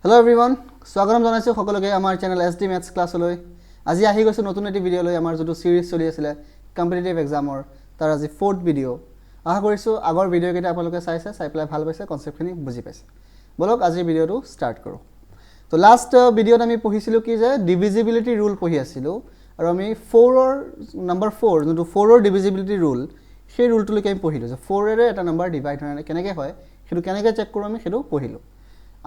Hello everyone, স্বাগতম জনাইছো সকলোকে আমাৰ চেনেল এছডি মেথছ ক্লাছলৈ। আজি আহি গৈছো নতুন এটি ভিডিঅ' লৈ আমাৰ যেটো সিৰিজ চলি আছিল কম্পিটিটিভ এক্সামৰ তাৰ আজি 4th ভিডিঅ'। আশা কৰিছো আগৰ ভিডিঅ' কেইটা আপোনালোকে চাই পেলাই ভাল পাইছে, কনসেপ্টখিনি বুজি পাইছে। বলক আজিৰ ভিডিঅ'টো ষ্টাৰ্ট কৰো। তো লাষ্ট ভিডিঅ'ত আমি পঢ়িছিলো কি যে ডিভিজিবিলিটি ৰুল পঢ়ি আছিলো আৰু আমি 4ৰ নম্বৰ 4 যেটো 4ৰ ডিভিজিবিলিটি ৰুল সেই ৰুলটোলৈকে আমি পঢ়িলো যে 4 এৰে এটা নম্বৰ ডিভাইড হয় কেনেকৈ হয় সেইটো কেনেকৈ চেক কৰো আমি সেইটো পঢ়িলো।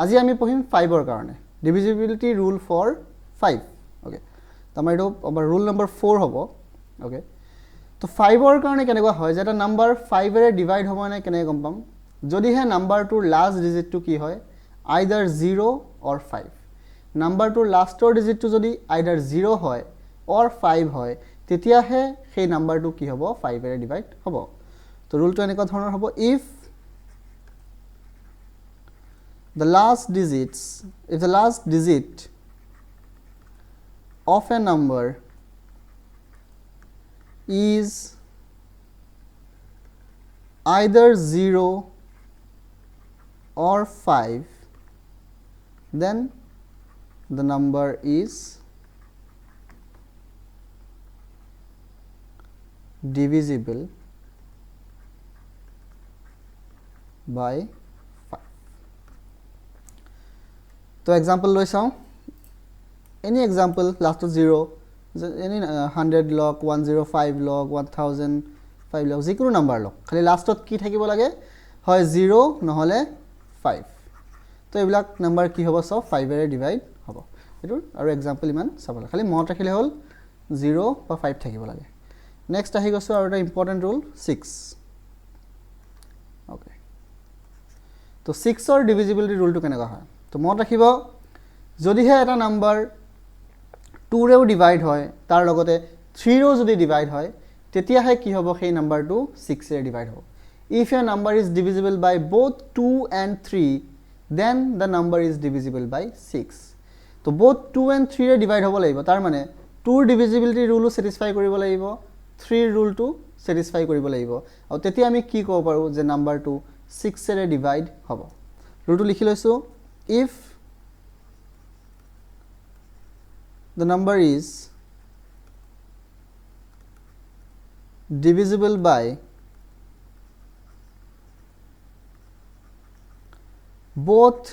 আজি আমি পঢ়িম 5ৰ কাৰণে ডিভিজিবিলিটি ৰুল ফৰ 5 ওকে তো আমাৰ এটো ৰুল নম্বৰ 4 হ'ব ওকে তো 5ৰ কাৰণে কেনেকুৱা হয় যে এটা নাম্বাৰ 5 এৰে ডিভাইড হ'ব না কেনে গম পাম যদিহে নাম্বাৰটোৰ লাষ্ট ডিজিটটো কি হয় আইদাৰ 0 অৰ 5 নাম্বাৰটোৰ লাষ্টৰ ডিজিটটো যদি আইদাৰ 0 হয় অৰ 5 হয় তেতিয়াহে সেই নাম্বাৰটো কি হ'ব 5 এৰে ডিভাইড হ'ব। তো ৰুলটো এনেকুৱা ধৰণৰ হ'ব if the last digit of a number is either 0 or 5 then the number is divisible by 5. तो एग्जाम्पल লৈ চাও any example last to 0 any 100 log 105 log 1005 log যিকোনো নাম্বাৰ লওক খালি লাষ্টত কি থাকিব লাগে হয় 0 নহলে 5 তো এইবিলাক নাম্বাৰ কি হ'ব সব 5 এৰে ডিভাইড হ'ব এটো আৰু एग्जाम्पल ইমান চাবলে খালি মনত ৰাখিলে হ'ল 0 বা 5 থাকিব লাগে। নেক্সট আহি গৈছো আৰু এটা ইম্পৰ্টেন্ট ৰুল 6 ওকে তো 6ৰ ডিভিজিবিলিটি ৰুলটো কেনেকুৱা হয় তো মনত ৰাখিব যদিহে এটা নাম্বাৰ 2 ৰেও ডিভাইড হয় তাৰ লগতে 3 ৰেও যদি ডিভাইড হয় তেতিয়াহে কি হ'ব সেই নাম্বাৰটো 6 এৰে ডিভাইড হ'ব। if a number is divisible by both 2 and 3 then the number is divisible by 6 তো both 2 and 3 ৰে ডিভাইড হ'ব লাগিব তাৰ মানে 2 ৰ ডিভিজিবিলিটি ৰুলও স্যাটিসফাই কৰিব লাগিব 3 ৰ ৰুলটো স্যাটিসফাই কৰিব লাগিব আৰু তেতিয়া আমি কি ক'ব পাৰো যে নাম্বাৰটো 6 এৰে ডিভাইড হ'ব। ৰুলটো লিখি লৈছো if the number is divisible by both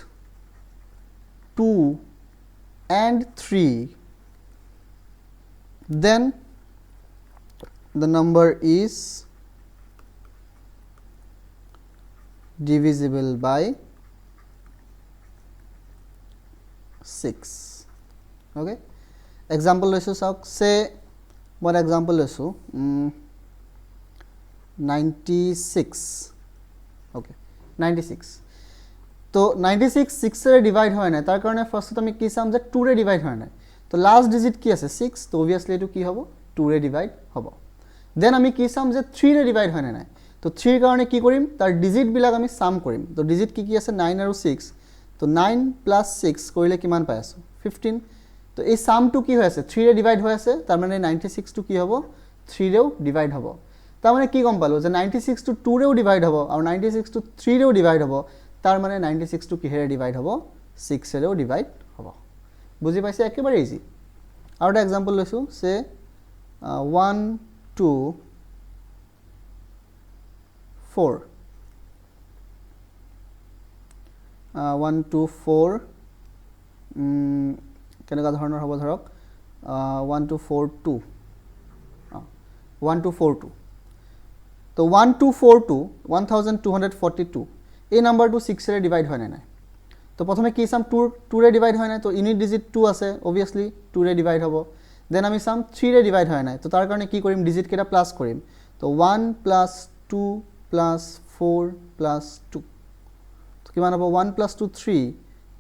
2 and 3 then the number is divisible by 6 okay example লৈছো চাওক সে মই example লৈছো 96 okay 96 তো 96 6 এৰে ডিভাইড হয় না তাৰ কাৰণে ফাৰ্স্টত আমি কি চাম যে 2 ৰে ডিভাইড হয় না তো লাষ্ট ডিজিট কি আছে 6 তো obviously এটো কি হ'ব 2 ৰে ডিভাইড হ'ব। দেন আমি কি চাম যে 3 ৰে ডিভাইড হয় না তো 3 কাৰণে কি কৰিম তাৰ ডিজিট বিলাক আমি সাম কৰিম তো ডিজিট কি আছে 9 আৰু 6 তো 9 প্লাস 6 কৰিলে কিমান পাই আছো 15 তো এই সামটো কি হৈ আছে 3 ৰে ডিভাইড হৈ আছে তাৰ মানে 96 টো কি হ'ব 3 ৰেও ডিভাইড হ'ব। তাৰ মানে কি গম পালো যে 96 টো 2 ৰেও ডিভাইড হ'ব আৰু 96 টো 3 ৰেও ডিভাইড হ'ব তাৰ মানে 96 টো কিহেৰে ডিভাইড হ'ব 6 এৰেও ডিভাইড হ'ব। বুজি পাইছে একেবাৰে ইজি। আৰু এটা एग्जांपल লৈছো সে 1 2 4 1 2 4 কেনেকা ধৰণৰ হ'ব ধৰক 1 2 4 2 1 2 4 2 তো 1 2 4 2 1242 এই নাম্বাৰটো 6 এৰে ডিভাইড হয় নাই তো প্ৰথমে কি চাম 2 ৰে ডিভাইড হয় নাই তো ইউনিট ডিজিট 2 আছে obviously 2 ৰে ডিভাইড হ'ব। দেন আমি চাম 3 ৰে ডিভাইড হয় নাই তো তাৰ কাৰণে কি কৰিম ডিজিট কেটা প্লাস কৰিম তো 1 + 2 + 4 + 2 তো কিমান হ'ব 1 + 2 3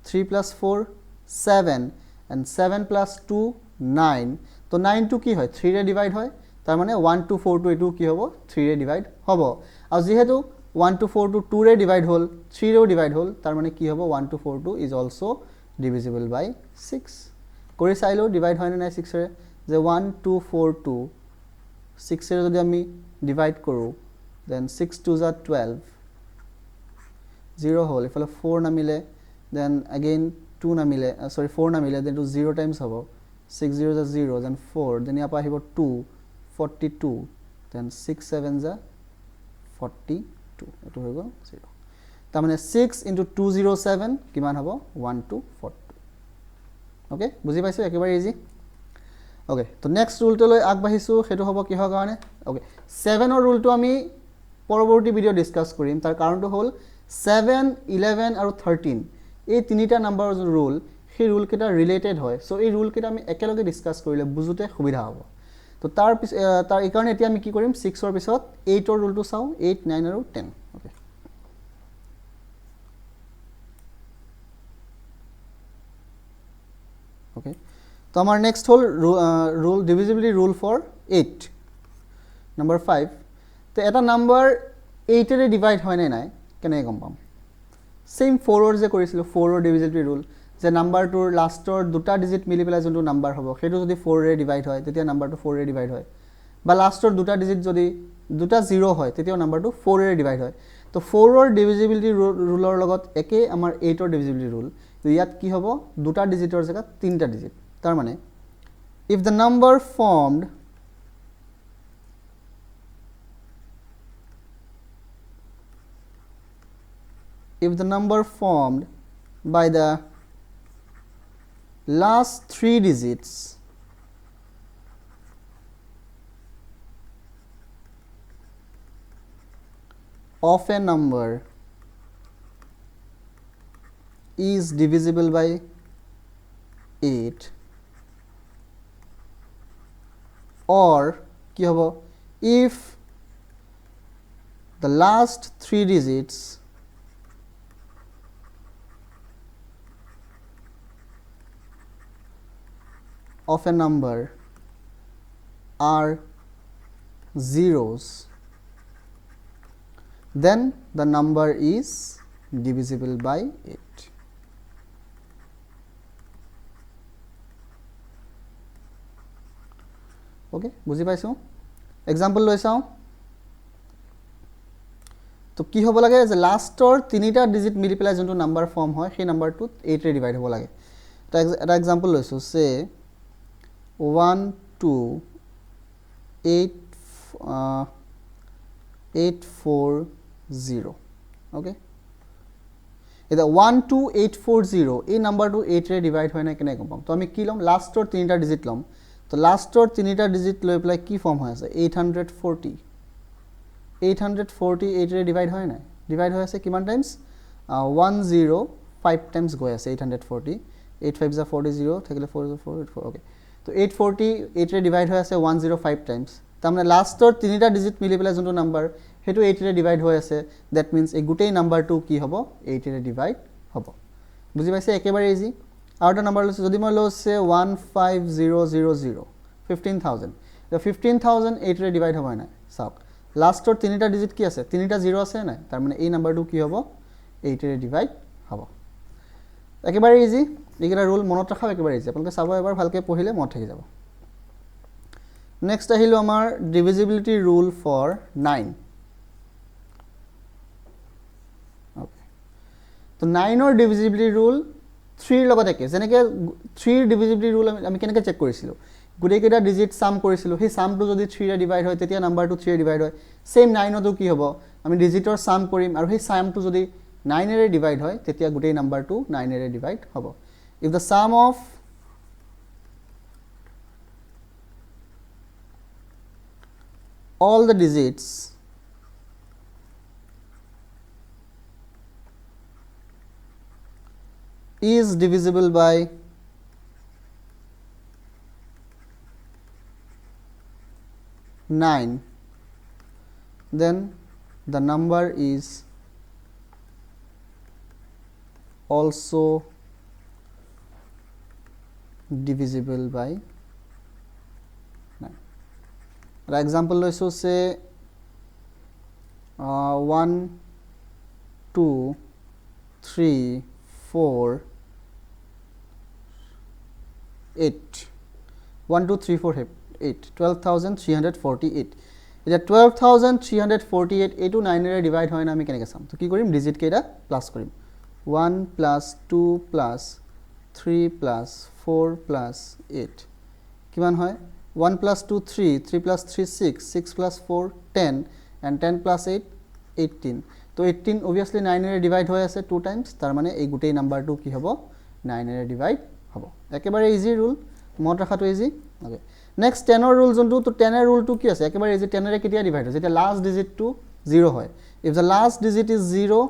3 + 4 7 and 7 + 2 9 তো 9 টো কি হয় 3 ৰে ডিভাইড হয় তাৰ মানে 1 2 4 2 এটো কি হ'ব 3 ৰে ডিভাইড হ'ব আৰু যেহেতু 1 2 4 2 2 ৰে ডিভাইড হল 3 ৰেও ডিভাইড হল তাৰ মানে কি হ'ব 1 2 4 2 is also divisible by 6 কৰি চাইলো ডিভাইড হয় না 6 ৰে যে 1 2 4 2 6 ৰে যদি আমি ডিভাইড কৰো then 6 2 are 12 0 hole if 4 namile then again 2 নামিলে সৰি 4 নামিলে দেন টু 0 টাইমছ হ'ব 6 0 যা 0 দেন 4 দেন ইয়াৰ পৰা আহিব 2 42 দেন 6 7 যা 42 এটো হৈ গ'ল 0 তাৰ মানে 6 into 207 কিমান হ'ব 1242 ওকে বুজি পাইছো একেবাৰে ইজি ওকে তো নেক্সট ৰুলটো লৈ আগবাঢ়িছো হেতু হ'ব কিহৰ কাৰণে ওকে 7 ৰ ৰুলটো আমি পৰৱৰ্তী ভিডিও ডিসকাস কৰিম তাৰ কাৰণটো হ'ল 7 11 আৰু 13 এই তিনিটা নাম্বাৰৰ যে ৰুল সেই ৰুল কেইটা ৰিলেটেড হয় সো এই ৰুল কেইটা আমি একেলগে ডিসকাস কৰিলে বুজুতে সুবিধা হ'ব তো তাৰ এই কাৰণে এতিয়া আমি কি কৰিম 6 ৰ পিছত 8 ৰ ৰুলটো চাও 8 9 আৰু 10 ওকে ওকে তো আমাৰ নেক্সট হল rule divisibility rule for 8 number 5 তো এটা নাম্বাৰ 8 এৰে ডিভাইড হয় নাই কেনে গম পাম সেম 4 ৰ যে কৰিছিল 4 ৰ ডিভিজিবিলিটি ৰুল যে নাম্বাৰটোৰ লাষ্টৰ দুটা ডিজিট মিলি পেলাই যোনটো নাম্বাৰ হ'ব সেইটো যদি 4 ৰে ডিভাইড হয় তেতিয়া নাম্বাৰটো 4 ৰে ডিভাইড হয় বা লাষ্টৰ দুটা ডিজিট যদি দুটা 0 হয় তেতিয়া নাম্বাৰটো 4 ৰে ডিভাইড হয় তো 4 ৰ ডিভিজিবিলিটি ৰুলৰ লগত একে আমাৰ 8 ৰ ডিভিজিবিলিটি ৰুল তো ইয়াত কি হ'ব দুটা ডিজিটৰ জায়গা তিনটা ডিজিট তাৰ মানে if the number formed by the last 3 digits of a number is divisible by 8 or কি হ'ব if the last 3 digits of a number are zeros then the number is divisible by 8 okay বুজি পাইছো example লৈ চাও তো কি হ'ব লাগে যে লাষ্টৰ তিনিটা ডিজিট মিলি পেলাই যোনটো নাম্বাৰ ফৰ্ম হয় সেই নাম্বাৰটো 8 ৰে ডিভাইড হ'ব লাগে তো এটা এক্সাম্পল লৈছো সে 1 2 8 840 ওকে এটা 12840 এই নাম্বাৰটো 8 ৰে ডিভাইড হয় না কেনে গম পাম তো আমি কি লম লাষ্টৰ তিনিটা ডিজিট লম তো লাষ্টৰ তিনিটা ডিজিট লৈ পেলাই কি ফৰ্ম হৈ আছে 840 8 ৰে ডিভাইড হয় না ডিভাইড হৈ আছে কিমান টাইমছ 105 টাইমছ গৈ আছে 840 8 5 যা 40 থাকিলে 4 4 ওকে তো 840 8 ৰে ডিভাইড হৈ আছে 105 টাইমছ তাৰমানে লাষ্টৰ তিনিটা ডিজিট মিলি পেলাই যোনটো নাম্বাৰ হেতু 8 ৰে ডিভাইড হৈ আছে দ্যাট মিন্স এই গুটেই নাম্বাৰটো কি হ'ব 8 ৰে ডিভাইড হ'ব বুজি পাইছে একেবাৰে ইজি আৰু এটা নাম্বাৰ লৈছো যদি মই লৈছে 15000 15000 তো 15000 8 ৰে ডিভাইড হ'ব না চাওক লাষ্টৰ তিনিটা ডিজিট কি আছে তিনিটা 0 আছে না তাৰ মানে এই নাম্বাৰটো কি হ'ব 8 ৰে ডিভাইড হ'ব একেবাৰে ইজি এইকেইটা ৰুল মনত ৰাখা একেবাৰে ইজি আপোনালোকে চাব এবাৰ ভালকে পঢ়িলে মনত থাকি যাব নেক্সট আহিলো আমাৰ ডিভিজিবিলিটি ৰুল ফৰ 9 ওকে তো 9 ৰ ডিভিজিবিলিটি ৰুল 3 ৰ লগত একে যেনেকৈ 3 ৰ ডিভিজিবিলিটি ৰুল আমি কেনেকৈ চেক কৰিছিলো গুটেই কেইটা ডিজিট সাম কৰিছিলো সেই সামটো যদি 3 ৰে ডিভাইড হয় তেতিয়া নাম্বাৰটো 3 ৰে ডিভাইড হয় সেম 9 তো কি হ'ব আমি ডিজিটৰ সাম কৰিম আৰু সেই সামটো যদি 9 ৰে ডিভাইড হয় তেতিয়া গুটেই নাম্বাৰটো 9 ৰে ডিভাইড হ'ব if the sum of all the digits is divisible by 9 then the number is also divisible by 9 for example লৈছো সে 1 2 3 4 8 1 2 3 4 8 12348 এটা 12348 এটো 9 ৰে ডিভাইড হয় না আমি কেনেকৈ চাম তো কি কৰিম ডিজিট কেইটা প্লাস কৰিম 1 + 2 + 3 প্লাছ 4 প্লাছ 8 কিমান হয় 1 plus 2 3 3 plus 3 6 6 plus 4 10 and 10 plus 8 18 তো 18 obviously 9 এৰে ডিভাইড হৈ আছে 2 টাইমছ তাৰ মানে এই গোটেই নাম্বাৰটো কি হ'ব 9 এৰে ডিভাইড হ'ব একেবাৰে ইজি ৰুল মনত ৰাখাটো ইজি ওকে নেক্সট 10 ৰ ৰুল যোনটো তো 10 এৰ ৰুলটো কি আছে একেবাৰে ইজি 10 এৰে কেতিয়া ডিভাইড হয় যেতিয়া লাষ্ট ডিজিটটো 0 হয় if the last digit is 0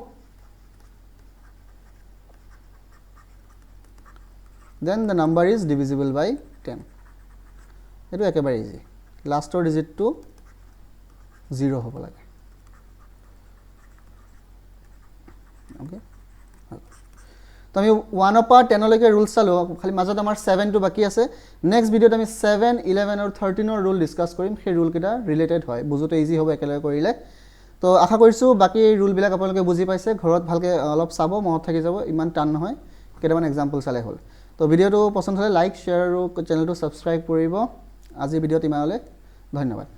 then the number is divisible by 10 এটো একেবাৰে ইজি লাষ্টৰ ডিজিটটো 0 হ'ব লাগে ওকে তো আমি 1 ৰ পৰা 10 লৈকে ৰুল চালো খালি মাজত আমাৰ 7 টো বাকি আছে নেক্সট ভিডিওত আমি 7 11 আৰু 13 ৰ ৰুল ডিসকাস কৰিম সেই ৰুল কেইটা ৰিলেটেড হয় বুজোতে ইজি হ'ব একেলগে কৰিলে তো আশা কৰিছো বাকি ৰুল বিলাক আপোনালোকে বুজি পাইছে ঘৰত ভালকে অলপ চাব মনত থাকি যাব ইমান টান নহয় কেইটামান এক্সাম্পল চালে হ'ল তো ভিডিওটো পছন্দ হলে লাইক শেয়াৰ আৰু চেনেলটো সাবস্ক্ৰাইব কৰিব আজি ভিডিওত ইমানলৈ ধন্যবাদ